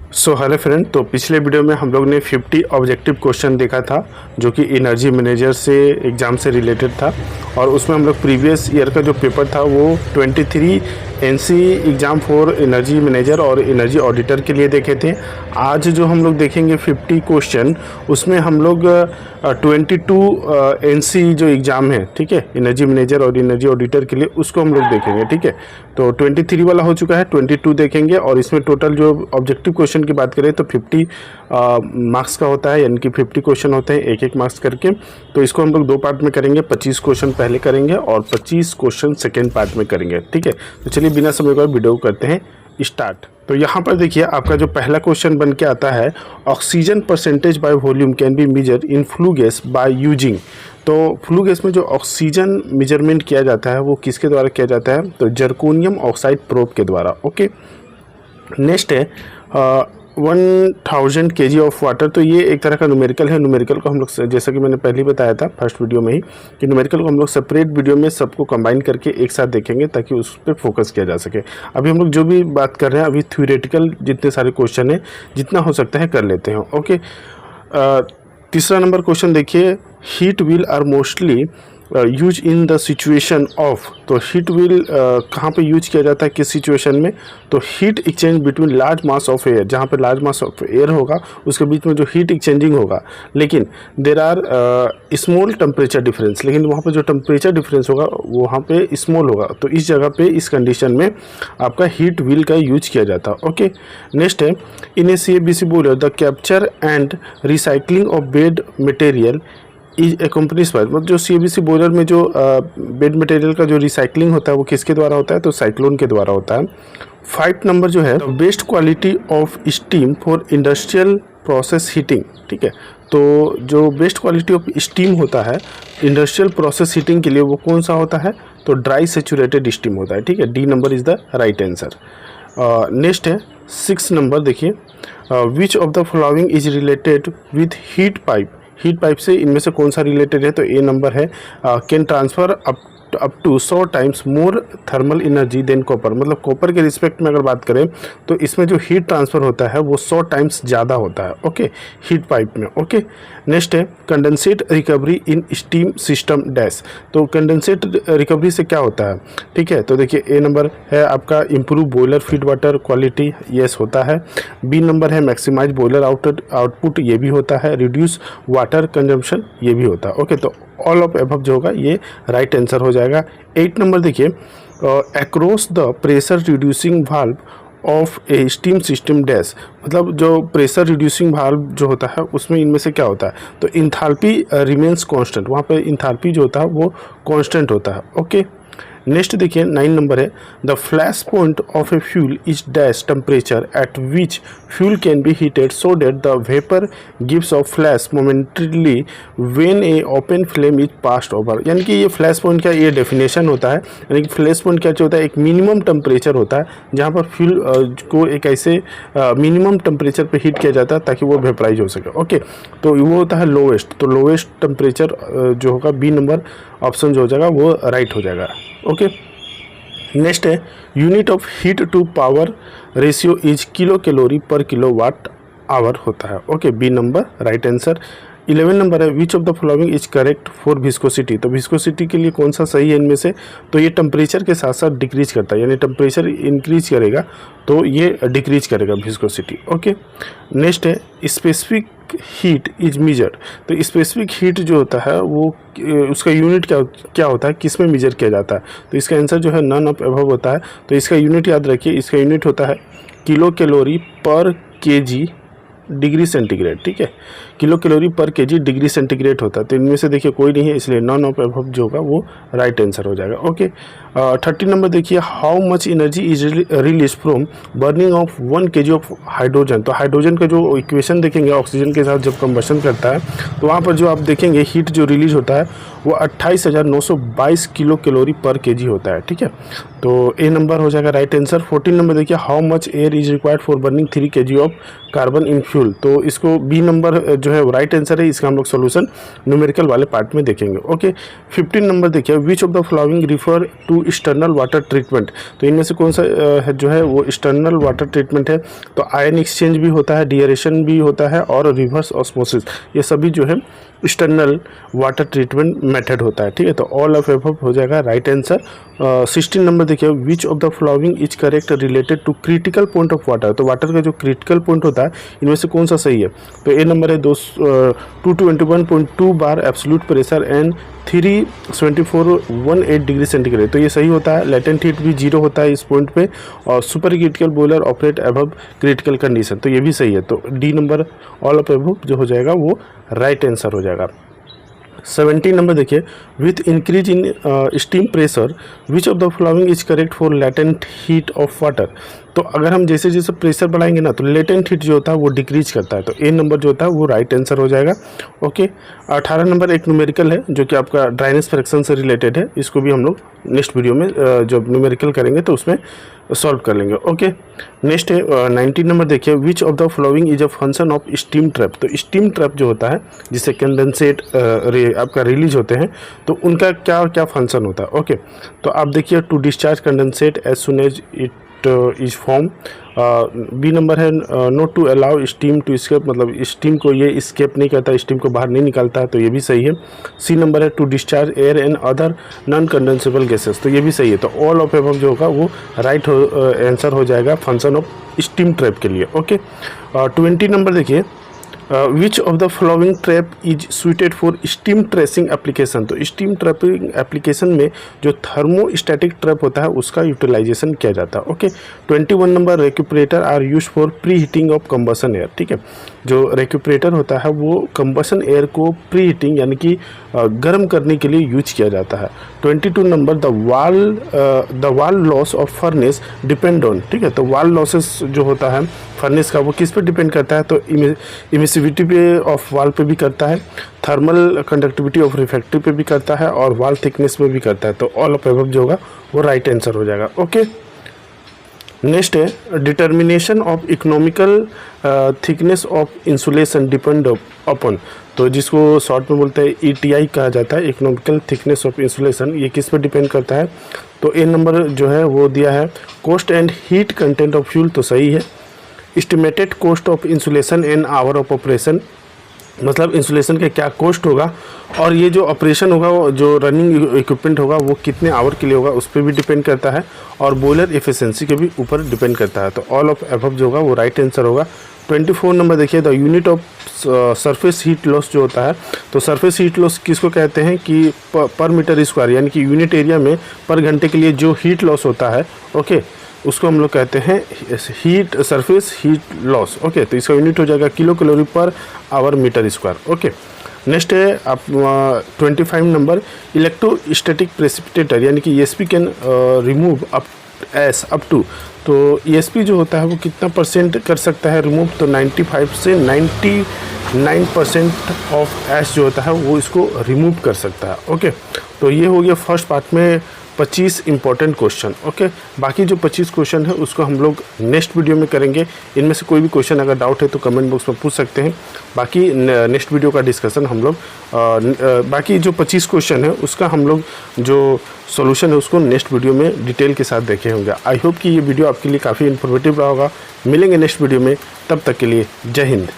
Hello friend, तो पिछले video में हम लोग ने 50 ऑब्जेक्टिव क्वेश्चन देखा था जो कि एनर्जी मैनेजर से एग्ज़ाम से रिलेटेड था। और उसमें हम लोग प्रीवियस ईयर का जो पेपर था वो 23 NC exam for energy manager और एनर्जी ऑडिटर के लिए देखे थे। आज जो हम लोग देखेंगे 50 क्वेश्चन, उसमें हम लोग 22 एनसी जो एग्ज़ाम है, ठीक है, एनर्जी मैनेजर और एनर्जी ऑडिटर के लिए, उसको हम लोग देखेंगे। ठीक है, तो 23 वाला हो चुका है, 22 देखेंगे। और इसमें टोटल जो ऑब्जेक्टिव क्वेश्चन की बात करें तो 50 मार्क्स का होता है, यानी कि 50 क्वेश्चन होते हैं एक मार्क्स करके। तो इसको हम लोग दो पार्ट में करेंगे, 25 क्वेश्चन पहले करेंगे और 25 क्वेश्चन सेकेंड पार्ट में करेंगे। ठीक है, तो चलिए बिना समय का वीडियो करते हैं स्टार्ट। तो यहाँ पर देखिए, आपका जो पहला क्वेश्चन बन के आता है, oxygen percentage by volume can be measure in flue gas by using. तो फ्लू गैस में जो ऑक्सीजन मेजरमेंट किया जाता है वो किसके द्वारा किया जाता है? तो जर्कोनियम ऑक्साइड प्रोब के द्वारा। ओके, नेक्स्ट है 1000 kg ऑफ वाटर। तो ये एक तरह का न्यूमेरिकल है। न्यूमेरिकल को हम लोग, जैसा कि मैंने पहले बताया था फर्स्ट वीडियो में ही, कि न्यूमेरिकल को हम लोग सेपरेट वीडियो में सबको कंबाइन करके एक साथ देखेंगे ताकि उस पर फोकस किया जा सके। अभी हम लोग जो भी बात कर रहे हैं, अभी थ्योरेटिकल जितने सारे क्वेश्चन हैं, जितना हो सकता है कर लेते हैं। ओके, तीसरा नंबर क्वेश्चन देखिए, heat wheel are mostly use in the situation of. तो हीट व्हील कहाँ पे यूज किया जाता है, किस सिचुएशन में? तो heat exchange between large mass of air, जहाँ पे लार्ज मास ऑफ एयर होगा उसके बीच में जो हीट एक्सचेंजिंग होगा, लेकिन there are small temperature difference, लेकिन वहाँ पे जो टेम्परेचर डिफरेंस होगा वो वहाँ पे स्मॉल होगा। तो इस जगह पे, इस कंडीशन में आपका हीट व्हील का यूज किया जाता है। ओके, नेक्स्ट है, in a CABC boiler the capture and recycling of bed material is accompanies by. मतलब जो CABC बॉयलर में जो बेड मटेरियल का जो रिसाइकलिंग होता है वो किसके द्वारा होता है? तो साइक्लोन के द्वारा होता है। 5 नंबर जो है, best quality of steam for industrial process heating. ठीक है, तो जो बेस्ट क्वालिटी ऑफ स्टीम होता है इंडस्ट्रियल प्रोसेस हीटिंग के लिए, वो कौन सा होता है? तो ड्राई सेचुरेटेड स्टीम होता है। ठीक है, D number is the right answer. Next है 6 नंबर, देखिए, which of the following is related with heat pipe. Heat pipe से इनमें से कौन सा रिलेटेड है? तो A नंबर है, can transfer up to 100 times more thermal energy than copper. मतलब कॉपर के रिस्पेक्ट में अगर बात करें तो इसमें जो हीट ट्रांसफ़र होता है वो 100 टाइम्स ज़्यादा होता है। ओके, हीट पाइप में। ओके, नेक्स्ट है, condensate recovery in steam system dash. तो कंडेंसेट रिकवरी से क्या होता है? ठीक है, तो देखिए A नंबर है आपका, improve boiler feed water quality, yes होता है। B नंबर है, मैक्सिमाइज बॉयलर आउटपुट, ये भी होता है। रिड्यूस वाटर कंजम्पशन, ये भी होता है। ओके, तो ऑल ऑफ एबव जो होगा ये राइट आंसर हो जाएगा। 8 नंबर देखिए, across the pressure reducing valve of A steam system dash. मतलब जो प्रेशर रिड्यूसिंग वाल्व जो होता है उसमें इनमें से क्या होता है? तो इंथैल्पी रिमेन्स कांस्टेंट। वहाँ पे इंथैल्पी जो होता है वो कांस्टेंट होता है। ओके, नेक्स्ट देखिए 9 नंबर है, the flash point of a fuel is dash temperature at which fuel can be heated so that the vapour gives off flash momentarily when a open flame is passed over. यानी कि ये flash point का ये definition होता है। यानी कि flash point क्या होता है? एक मिनिमम टेम्परेचर होता है जहाँ पर फ्यूल को एक ऐसे मिनिमम टेम्परेचर पे हीट किया जाता है ताकि वो वेपराइज हो सके। ओके, तो वो होता है लोवेस्ट। तो लोवेस्ट टेम्परेचर जो होगा, B नंबर ऑप्शन जो हो जाएगा वो राइट हो जाएगा। ओके, नेक्स्ट है, unit of heat to power ratio is kilo calorie per kilowatt hour होता है। Okay, B number right answer. 11 number है, which of the following is correct for viscosity. तो विस्कोसिटी के लिए कौन सा सही है इनमें से? तो ये टेम्परेचर के साथ साथ डिक्रीज करता है, यानी टेम्परेचर इंक्रीज करेगा तो ये डिक्रीज करेगा विस्कोसिटी। ओके, नेक्स्ट है, स्पेसिफिक हीट इज मेजर्ड। तो स्पेसिफिक हीट जो होता है वो उसका यूनिट क्या होता है, किस में मेजर किया जाता है? तो इसका आंसर जो है नन ऑफ अबव होता है। तो इसका यूनिट याद रखिए, इसका यूनिट होता है किलो कैलोरी पर केजी डिग्री सेंटीग्रेड। ठीक है, किलो कैलोरी पर केजी डिग्री सेंटीग्रेड होता है। तो इनमें से देखिए कोई नहीं है, इसलिए नॉन ऑफ अबव जो होगा वो राइट आंसर हो जाएगा। ओके, 30 नंबर देखिए, how much energy is release from burning of 1 kg of hydrogen. तो हाइड्रोजन का जो इक्वेशन देखेंगे, ऑक्सीजन के साथ जब कंबशन करता है तो वहाँ पर जो आप देखेंगे हीट जो रिलीज होता है वो 28,922 किलो कैलोरी पर केजी होता है। ठीक है, तो A नंबर हो जाएगा राइट आंसर। 14 नंबर देखिए, how much air is required for burning 3 kg of carbon in fuel fuel, तो इसको बी नंबर जो है राइट आंसर है। इसका हम लोग सोल्यूशन न्यूमेरिकल वाले पार्ट में देखेंगे। ओके, 15 नंबर देखिए, which of the following refer to external water treatment. तो इनमें से कौन सा जो है वो एक्सटर्नल वाटर ट्रीटमेंट है। तो आयन एक्सचेंज भी होता है, डीएरेशन भी होता है और रिवर्स ऑस्मोसिस, ये सभी जो है एक्सटर्नल वाटर ट्रीटमेंट मेथड होता है। ठीक है, तो ऑल ऑफ एबव हो जाएगा राइट आंसर। 16 नंबर देखिए, which of the following is correct related to critical point of water. तो वाटर का जो क्रिटिकल पॉइंट होता है इनमें से कौन सा सही है। तो ए नंबर है 221.2 bar absolute pressure and 374.18 degree centigrade. तो ये सही होता है। लेटेंट हीट भी 0 होता है इस पॉइंट पे, और super critical boiler operate above critical condition, तो ये भी सही है। तो D number all of above जो हो जाएगा वो राइट आंसर हो जाएगा। 17 नंबर देखिए, with increase in steam pressure which of the following is correct for latent heat of water. तो अगर हम जैसे जैसे प्रेशर बढ़ाएंगे ना तो लेटेंट हीट जो होता है वो डिक्रीज करता है। तो ए नंबर जो होता है वो राइट आंसर हो जाएगा। ओके, 18 नंबर एक न्यूमेरिकल है जो कि आपका ड्राइनेस फ्रैक्शन से रिलेटेड है। इसको भी हम लोग नेक्स्ट वीडियो में जब न्यूमेरिकल करेंगे तो उसमें सॉल्व कर लेंगे। ओके, नेक्स्ट है 19 नंबर देखिए, which of the following is a function of steam trap. तो स्टीम ट्रैप जो होता है जिससे कंडेंसेट आपका रिलीज होते हैं, तो उनका क्या क्या फंक्शन होता है। ओके, तो आप देखिए, to discharge condensate as soon as it is form. B number है not to allow steam to escape, मतलब स्टीम को ये स्केप नहीं करता, स्टीम को बाहर नहीं निकालता है, तो ये भी सही है। सी नंबर है to discharge air and other non condensable gases, तो ये भी सही है। तो ऑल ऑफ एबव जो होगा वो राइट आंसर हो जाएगा फंक्शन ऑफ स्टीम ट्रैप के लिए। ओके, 20 नंबर देखिए, which of the following trap is suited for steam tracing application. तो स्टीम ट्रैपिंग एप्लीकेशन में जो थर्मोस्टैटिक ट्रैप होता है उसका यूटिलाइजेशन किया जाता है। Okay, 21 number, recuperator are use for pre heating of combustion air. ठीक है, जो रेक्यूपरेटर होता है वो कंबसन एयर को प्री हीटिंग यानी कि गर्म करने के लिए यूज किया जाता है। 22 नंबर, द वाल loss of furnace depend on. ठीक है, तो वाल लॉसेस जो होता है फर्नेस का वो किस पे डिपेंड करता है। तो इमिसिविटी पे ऑफ वाल पे भी करता है, थर्मल कंडक्टिविटी ऑफ रिफ्रैक्टिव पे भी करता है, और वाल थिकनेस पे भी करता है। तो ऑल ऑफ एबव जो होगा वो राइट आंसर हो जाएगा। ओके, नेक्स्ट है determination of economical thickness of insulation depend upon. तो जिसको शॉर्ट में बोलते हैं ETI कहा जाता है, इकोनॉमिकल थिकनेस ऑफ इंसुलेशन। ये किस पे डिपेंड करता है। तो ए नंबर जो है वो दिया है cost and heat content of fuel, तो सही है। Estimated cost of insulation and hour of operation, मतलब इंसुलेशन का क्या कॉस्ट होगा, और ये जो ऑपरेशन होगा वो जो रनिंग इक्विपमेंट होगा वो कितने आवर के लिए होगा उस पर भी डिपेंड करता है, और बॉयलर एफिशिएंसी के भी ऊपर डिपेंड करता है। तो ऑल ऑफ एबव जो होगा वो राइट आंसर होगा। 24 नंबर देखिए, the unit of surface heat loss जो होता है। तो सरफेस हीट लॉस किसको कहते हैं कि पर मीटर स्क्वायर, यानी कि यूनिट एरिया में पर घंटे के लिए जो हीट लॉस होता है, ओके, उसको हम लोग कहते हैं heat surface heat loss. Okay, तो इसका यूनिट हो जाएगा kilo calorie per hour metre square. Okay, next है आप 25 नंबर, इलेक्ट्रोस्टैटिक प्रेसिपिटेटर यानी कि ESP can remove up to. तो ESP जो होता है वो कितना परसेंट कर सकता है रिमूव। तो 95 से 99% ऑफ एस जो होता है वो इसको रिमूव कर सकता है। ओके, तो ये हो गया फर्स्ट पार्ट में 25 इंपॉर्टेंट क्वेश्चन। ओके, बाकी जो 25 क्वेश्चन है उसको हम लोग नेक्स्ट वीडियो में करेंगे। इनमें से कोई भी क्वेश्चन अगर डाउट है तो कमेंट बॉक्स में पूछ सकते हैं। बाकी नेक्स्ट वीडियो का डिस्कशन हम लोग बाकी जो 25 क्वेश्चन है उसका हम लोग जो सॉल्यूशन है उसको नेक्स्ट वीडियो में डिटेल के साथ देखे होंगे। आई होप कि ये वीडियो आपके लिए काफ़ी इन्फॉर्मेटिव रहा होगा। मिलेंगे नेक्स्ट वीडियो में, तब तक के लिए जय हिंद।